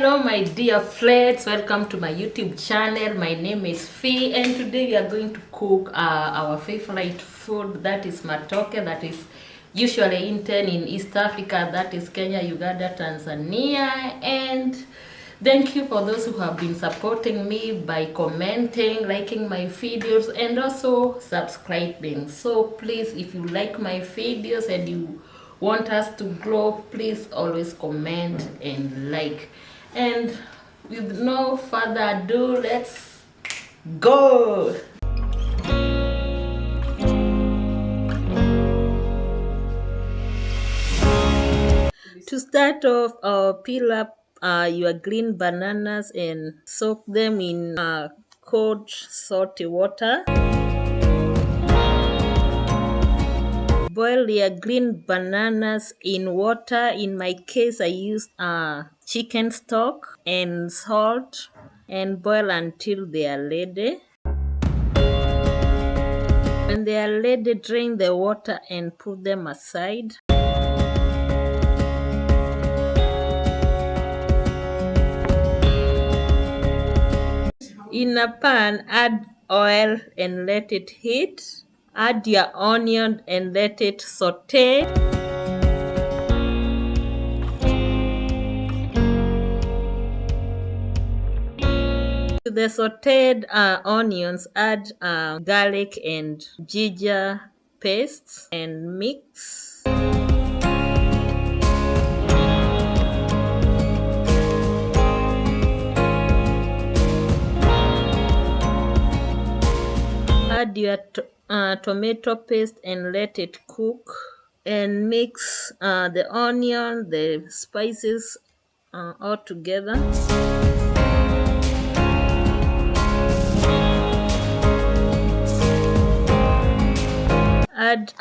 Hello my dear friends, welcome to my YouTube channel. My name is Fee and today we are going to cook our favorite food, that is matoke, that is usually eaten in East Africa, that is Kenya, Uganda, Tanzania. And thank you for those who have been supporting me by commenting, liking my videos and also subscribing. So please, if you like my videos and you want us to grow, please always comment and like. And with no further ado, let's go. To start off, peel up your green bananas and soak them in cold salty water. Boil your green bananas in water. In my case, I used chicken stock and salt and boil until they are ready. When they are ready, drain the water and put them aside. In a pan, add oil and let it heat. Add your onion and let it saute. To the sauteed onions, add garlic and ginger paste and mix. Add your tomato paste and let it cook and mix the onion, the spices all together. Add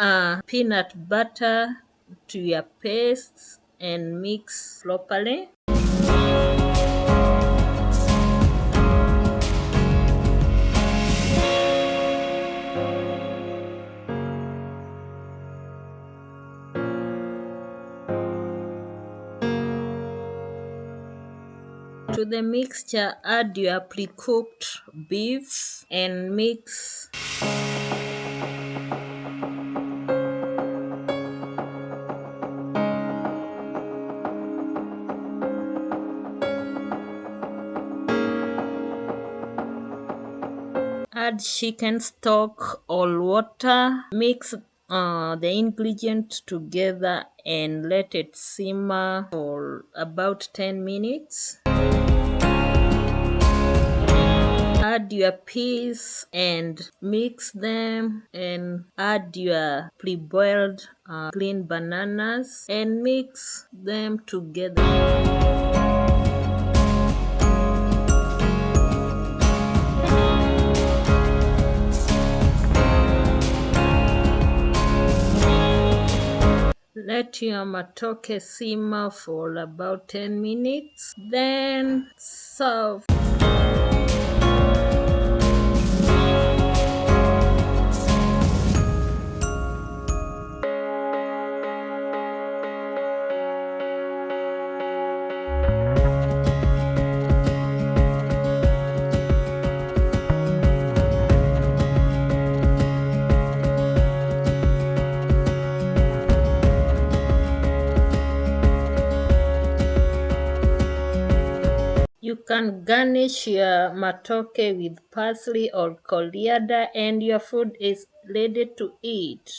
peanut butter to your paste and mix properly. To the mixture, add your pre-cooked beef and mix. Add chicken stock or water. Mix the ingredients together and let it simmer for about 10 minutes. Add your peas and mix them and add your pre-boiled green bananas and mix them together. Let your matoke simmer for about 10 minutes, then serve. You can garnish your matoke with parsley or coriander and your food is ready to eat.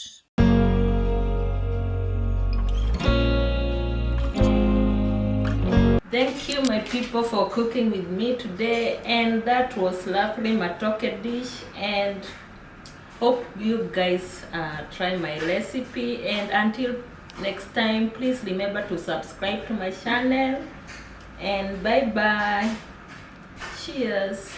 Thank you my people for cooking with me today, and that was lovely matoke dish, and hope you guys try my recipe. And until next time, please remember to subscribe to my channel. And bye bye. Cheers.